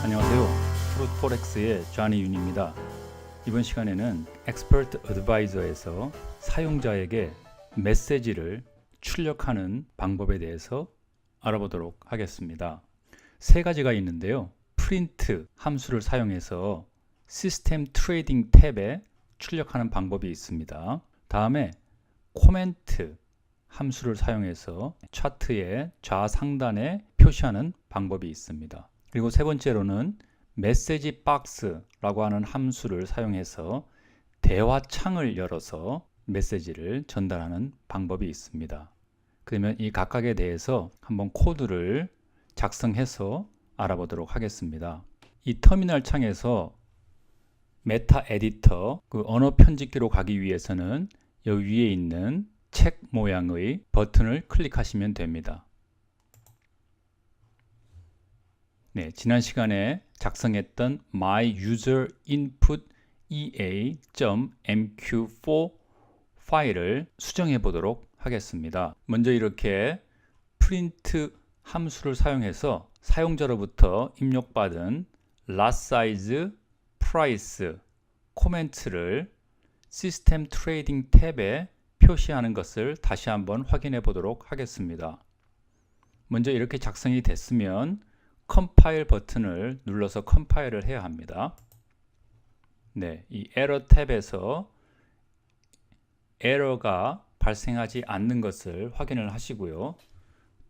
안녕하세요. 프루트포렉스의 조니 윤입니다. 이번 시간에는 Expert Advisor에서 사용자에게 메시지를 출력하는 방법에 대해서 알아보도록 하겠습니다. 세 가지가 있는데요. 프린트 함수를 사용해서 시스템 트레이딩 탭에 출력하는 방법이 있습니다. 다음에 코멘트 함수를 사용해서 차트의 좌상단에 표시하는 방법이 있습니다. 그리고 세 번째로는 메시지 박스라고 하는 함수를 사용해서 대화창을 열어서 메시지를 전달하는 방법이 있습니다. 그러면 이 각각에 대해서 한번 코드를 작성해서 알아보도록 하겠습니다. 이 터미널 창에서 메타 에디터, 그 언어 편집기로 가기 위해서는 여기 위에 있는 책 모양의 버튼을 클릭하시면 됩니다. 네, 지난 시간에 작성했던 my user input ea.mq4 파일을 수정해 보도록 하겠습니다. 먼저 이렇게 프린트 함수를 사용해서 사용자로부터 입력받은 last size, price, 코멘트를 시스템 트레이딩 탭에 표시하는 것을 다시 한번 확인해 보도록 하겠습니다. 먼저 이렇게 작성이 됐으면 컴파일 버튼을 눌러서 컴파일을 해야 합니다. 네, 이 에러 탭에서 에러가 발생하지 않는 것을 확인을 하시고요.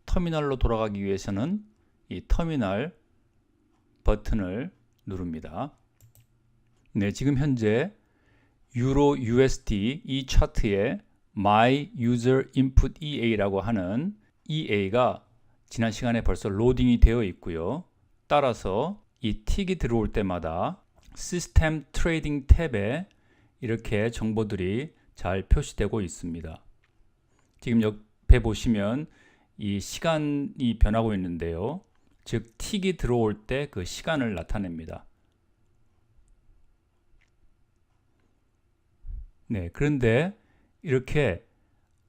터미널로 돌아가기 위해서는 이 터미널 버튼을 누릅니다. 네, 지금 현재 유로 USD 이 차트에 My User Input EA라고 하는 EA가 지난 시간에 벌써 로딩이 되어 있고요. 따라서 이 틱이 들어올 때마다 시스템 트레이딩 탭에 이렇게 정보들이 잘 표시되고 있습니다. 지금 옆에 보시면 이 시간이 변하고 있는데요. 즉 틱이 들어올 때 그 시간을 나타냅니다. 네, 그런데 이렇게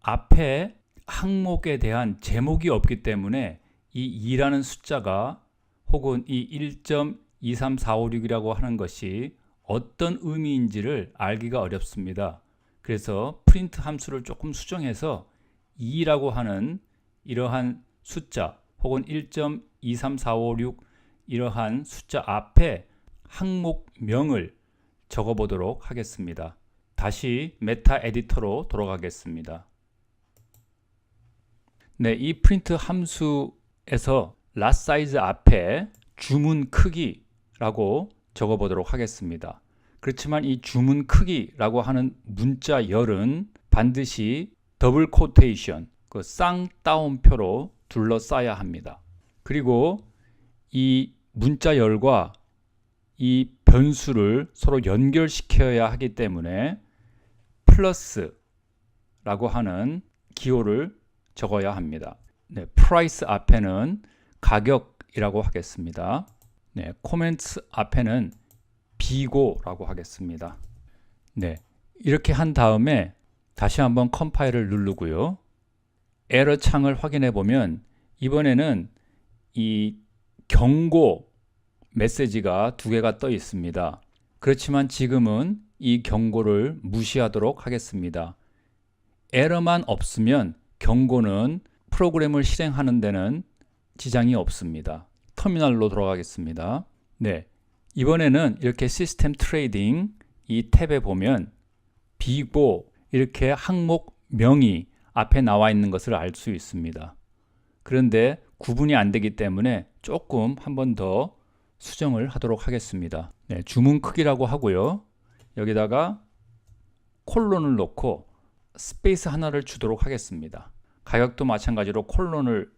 앞에 항목에 대한 제목이 없기 때문에 이 2라는 숫자가 혹은 이 1.23456이라고 하는 것이 어떤 의미인지를 알기가 어렵습니다. 그래서 프린트 함수를 조금 수정해서 2라고 하는 이러한 숫자 혹은 1.23456 이러한 숫자 앞에 항목명을 적어보도록 하겠습니다. 다시 메타 에디터로 돌아가겠습니다. 네, 이 프린트 함수에서 last size 앞에 주문 크기라고 적어보도록 하겠습니다. 그렇지만 이 주문 크기라고 하는 문자 열은 반드시 더블 코테이션, 그 쌍따옴표로 둘러싸야 합니다. 그리고 이 문자 열과 이 변수를 서로 연결시켜야 하기 때문에 플러스라고 하는 기호를 적어야 합니다. 네, price 앞에는 가격이라고 하겠습니다. 네, comments 앞에는 비고라고 하겠습니다. 네, 이렇게 한 다음에 다시 한번 컴파일을 누르고요. 에러 창을 확인해 보면 이번에는 이 경고 메시지가 두 개가 떠 있습니다. 그렇지만 지금은 이 경고를 무시하도록 하겠습니다. 에러만 없으면 경고는 프로그램을 실행하는 데는 지장이 없습니다. 터미널로 돌아가겠습니다. 네, 이번에는 이렇게 시스템 트레이딩 이 탭에 보면 비고 이렇게 항목명이 앞에 나와 있는 것을 알 수 있습니다. 그런데 구분이 안 되기 때문에 조금 한 번 더 수정을 하도록 하겠습니다. 네, 주문 크기라고 하고요. 여기다가 콜론을 넣고 스페이스 하나를 주도록 하겠습니다. 가격도 마찬가지로 콜론을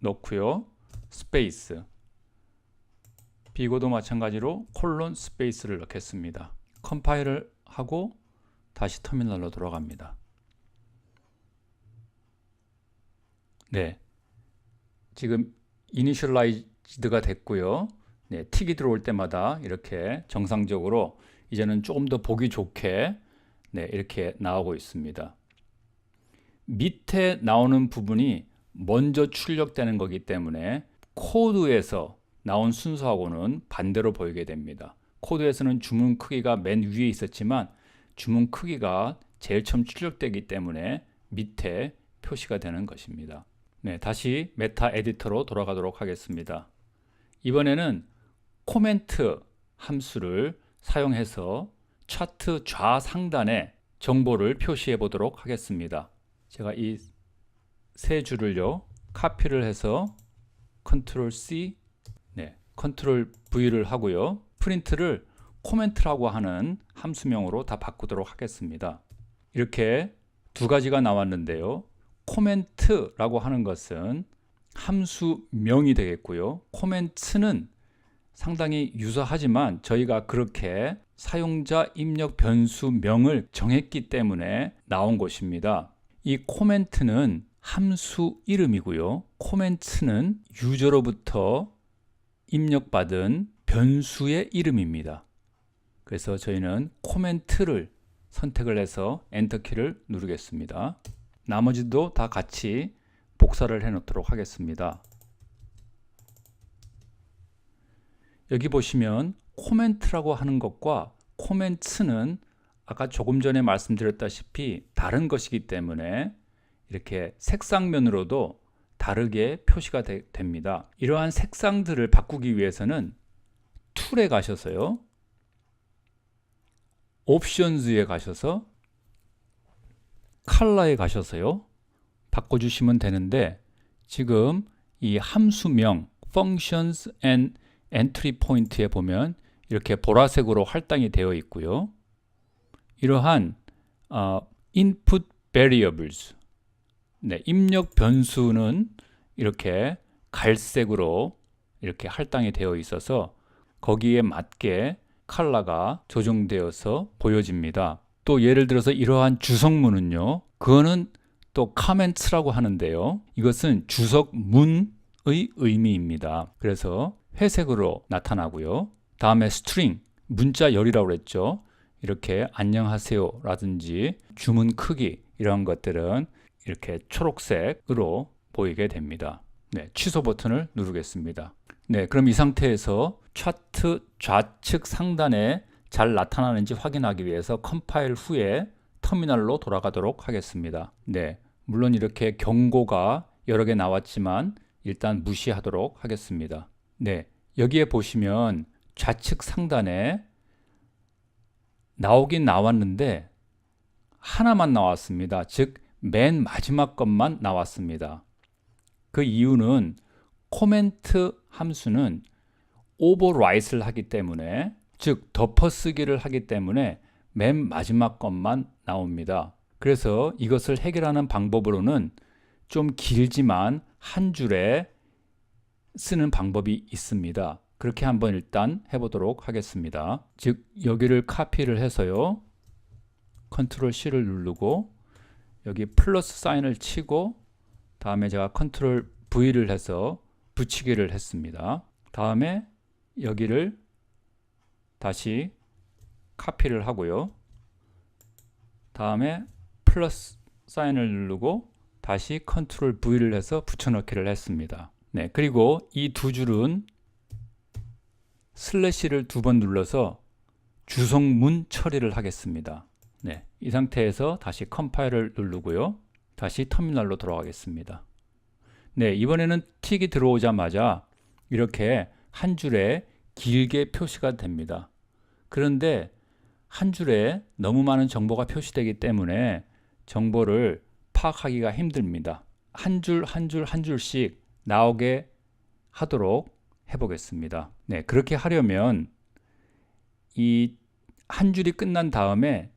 넣고요. 스페이스. 비고도 마찬가지로 콜론 스페이스를 넣겠습니다. 컴파일을 하고 다시 터미널로 돌아갑니다. 네, 지금 이니셜라이즈드가 됐고요. 네, 틱이 들어올 때마다 이렇게 정상적으로 이제는 조금 더 보기 좋게 네, 이렇게 나오고 있습니다. 밑에 나오는 부분이 먼저 출력되는 거기 때문에 코드에서 나온 순서하고는 반대로 보이게 됩니다. 코드에서는 주문 크기가 맨 위에 있었지만 주문 크기가 제일 처음 출력되기 때문에 밑에 표시가 되는 것입니다. 네, 다시 메타 에디터로 돌아가도록 하겠습니다. 이번에는 코멘트 함수를 사용해서 차트 좌상단에 정보를 표시해 보도록 하겠습니다. 제가 이 세 줄을요 카피를 해서 컨트롤 C, 컨트롤 V를 하고요. 프린트를 코멘트라고 하는 함수명으로 다 바꾸도록 하겠습니다. 이렇게 두 가지가 나왔는데요. 코멘트라고 하는 것은 함수명이 되겠고요. 코멘트는 상당히 유사하지만 저희가 그렇게 사용자 입력 변수명을 정했기 때문에 나온 것입니다. 이 코멘트는 함수 이름이고요. 코멘트는 유저로부터 입력받은 변수의 이름입니다. 그래서 저희는 코멘트를 선택을 해서 엔터키를 누르겠습니다. 나머지도 다 같이 복사를 해 놓도록 하겠습니다. 여기 보시면 코멘트라고 하는 것과 코멘트는 아까 조금 전에 말씀드렸다시피 다른 것이기 때문에 이렇게 색상면으로도 다르게 표시가 됩니다. 이러한 색상들을 바꾸기 위해서는 툴에 가셔서요. 옵션즈에 가셔서 컬러에 가셔서요. 바꿔주시면 되는데 지금 이 함수명 functions and entry point에 보면 이렇게 보라색으로 할당이 되어 있고요. 이러한 input variables 입력 변수는 이렇게 갈색으로 이렇게 할당이 되어 있어서 거기에 맞게 컬러가 조정되어서 보여집니다. 또 예를 들어서 이러한 주석문은요. 그거는 또 comments라고 하는데요. 이것은 주석문의 의미입니다. 그래서 회색으로 나타나고요. 다음에 string, 문자열이라고 그랬죠. 이렇게 안녕하세요 라든지 주문 크기 이런 것들은 이렇게 초록색으로 보이게 됩니다. 취소 버튼을 누르겠습니다. 그럼 이 상태에서 차트 좌측 상단에 잘 나타나는지 확인하기 위해서 컴파일 후에 터미널로 돌아가도록 하겠습니다. 물론 이렇게 경고가 여러 개 나왔지만 일단 무시하도록 하겠습니다. 여기에 보시면 좌측 상단에 나오긴 나왔는데 하나만 나왔습니다. 즉 맨 마지막 것만 나왔습니다. 그 이유는 코멘트 함수는 오버라이트를 하기 때문에 즉 덮어쓰기를 하기 때문에 맨 마지막 것만 나옵니다. 그래서 이것을 해결하는 방법으로는 좀 길지만 한 줄에 쓰는 방법이 있습니다. 그렇게 한번 일단 해보도록 하겠습니다. 즉 여기를 카피를 해서요. 컨트롤 C를 누르고 여기 플러스 사인을 치고 다음에 제가 컨트롤 V를 해서 붙이기를 했습니다. 다음에 여기를 다시 카피를 하고요. 다음에 플러스 사인을 누르고 다시 컨트롤 V를 해서 붙여넣기를 했습니다. 그리고 이 두 줄은 슬래시를 두 번 눌러서 주석문 처리를 하겠습니다. 이 상태에서 다시 컴파일을 누르고요. 다시 터미널로 돌아가겠습니다. 이번에는 틱이 들어오자마자 이렇게 한 줄에 길게 표시가 됩니다. 그런데 한 줄에 너무 많은 정보가 표시되기 때문에 정보를 파악하기가 힘듭니다. 한 줄 한 줄 한 줄씩 나오게 하도록 해보겠습니다. 그렇게 하려면 이 한 줄이 끝난 다음에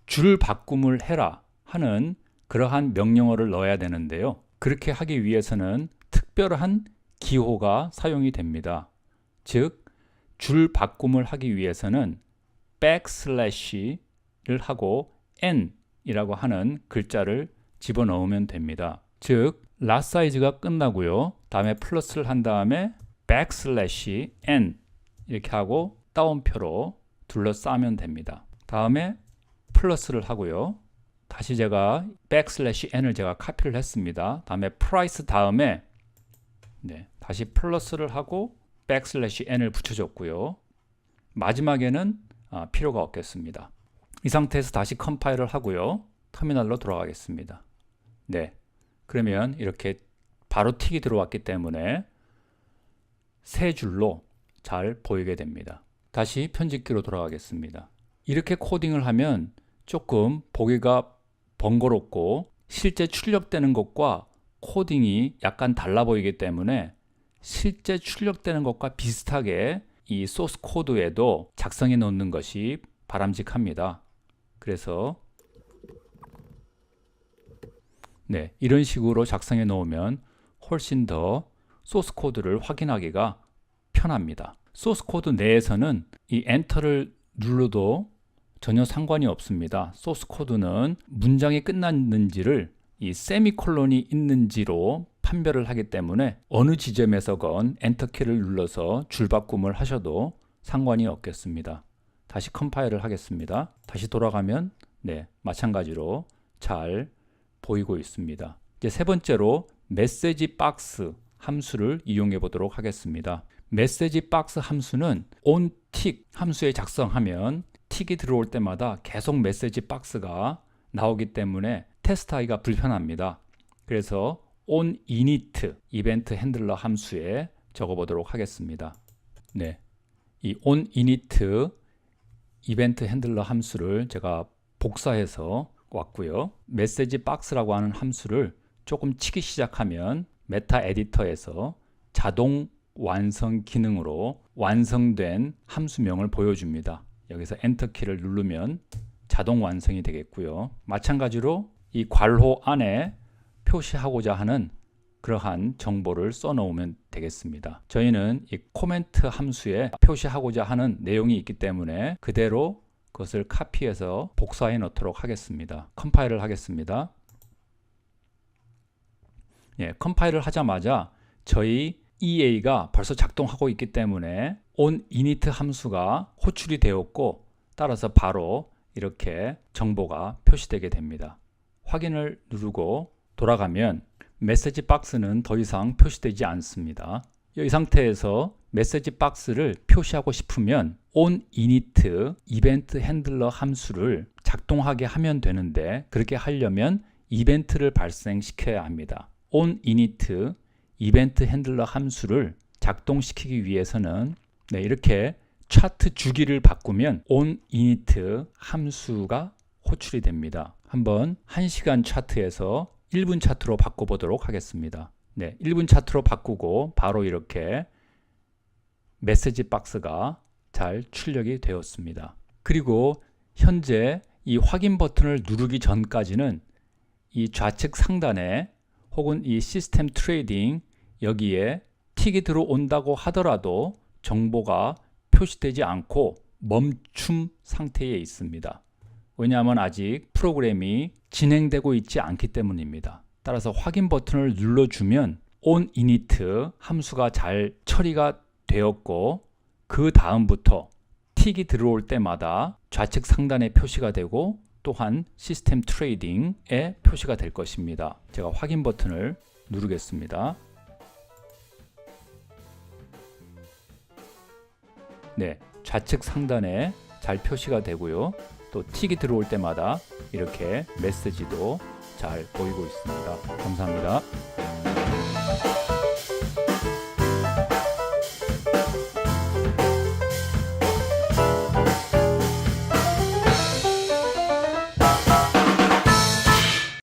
줄 바꿈을 해라 하는 그러한 명령어를 넣어야 되는데요. 그렇게 하기 위해서는 특별한 기호가 사용이 됩니다. 즉, 줄 바꿈을 하기 위해서는 백슬래시를 하고 n이라고 하는 글자를 집어넣으면 됩니다. 즉, 라 사이즈가 끝나고요. 다음에 플러스를 한 다음에 백슬래시 n 이렇게 하고 따옴표로 둘러싸면 됩니다. 다음에 플러스를 하고요. 다시 제가 백슬래시 n을 제가 카피를 했습니다. 다음에 프라이스 다음에 다시 플러스를 하고 \n을 붙여줬고요. 마지막에는 필요가 없겠습니다. 이 상태에서 다시 컴파일을 하고요. 터미널로 돌아가겠습니다. 네, 그러면 이렇게 바로 틱이 들어왔기 때문에 세 줄로 잘 보이게 됩니다. 다시 편집기로 돌아가겠습니다. 이렇게 코딩을 하면 조금 보기가 번거롭고 실제 출력되는 것과 코딩이 약간 달라 보이기 때문에 실제 출력되는 것과 비슷하게 이 소스 코드에도 작성해 놓는 것이 바람직합니다. 그래서 네, 이런 식으로 작성해 놓으면 훨씬 더 소스 코드를 확인하기가 편합니다. 소스 코드 내에서는 이 엔터를 눌러도 전혀 상관이 없습니다. 소스 코드는 문장이 끝났는지를 이 세미콜론이 있는지로 판별을 하기 때문에 어느 지점에서건 엔터 키를 눌러서 줄바꿈을 하셔도 상관이 없겠습니다. 다시 컴파일을 하겠습니다. 다시 돌아가면 네, 마찬가지로 잘 보이고 있습니다. 이제 세 번째로 메시지 박스 함수를 이용해 보도록 하겠습니다. 메시지 박스 함수는 onTick 함수에 작성하면 틱이 들어올 때마다 계속 메시지 박스가 나오기 때문에 테스트하기가 불편합니다. 그래서 onInit 이벤트 핸들러 함수에 적어보도록 하겠습니다. 네, 이 onInit 이벤트 핸들러 함수를 제가 복사해서 왔고요. 메시지 박스라고 하는 함수를 조금 치기 시작하면 메타 에디터에서 자동 완성 기능으로 완성된 함수명을 보여줍니다. 여기서 엔터 키를 누르면 자동 완성이 되겠고요. 마찬가지로 이 괄호 안에 표시하고자 하는 그러한 정보를 써놓으면 되겠습니다. 저희는 이 코멘트 함수에 표시하고자 하는 내용이 있기 때문에 그대로 그것을 카피해서 복사해 놓도록 하겠습니다. 컴파일을 하겠습니다. 예, 컴파일을 하자마자 저희 EA가 벌써 작동하고 있기 때문에 onInit 함수가 호출이 되었고 따라서 바로 이렇게 정보가 표시되게 됩니다. 확인을 누르고 돌아가면 메시지 박스는 더 이상 표시되지 않습니다. 이 상태에서 메시지 박스를 표시하고 싶으면 onInit 이벤트 핸들러 함수를 작동하게 하면 되는데 그렇게 하려면 이벤트를 발생시켜야 합니다. onInit 이벤트 핸들러 함수를 작동시키기 위해서는 네, 이렇게 차트 주기를 바꾸면 onInit 함수가 호출이 됩니다. 한번 1시간 차트에서 1분 차트로 바꿔보도록 하겠습니다. 네, 1분 차트로 바꾸고 바로 이렇게 메시지 박스가 잘 출력이 되었습니다. 그리고 현재 이 확인 버튼을 누르기 전까지는 이 좌측 상단에 혹은 이 시스템 트레이딩 여기에 틱이 들어온다고 하더라도 정보가 표시되지 않고 멈춤 상태에 있습니다. 왜냐하면 아직 프로그램이 진행되고 있지 않기 때문입니다. 따라서 확인 버튼을 눌러주면 onInit 함수가 잘 처리가 되었고 그 다음부터 틱이 들어올 때마다 좌측 상단에 표시가 되고 또한 시스템 트레이딩에 표시가 될 것입니다. 제가 확인 버튼을 누르겠습니다. 네, 좌측 상단에 잘 표시가 되고요. 또 틱이 들어올 때마다 이렇게 메시지도 잘 보이고 있습니다. 감사합니다.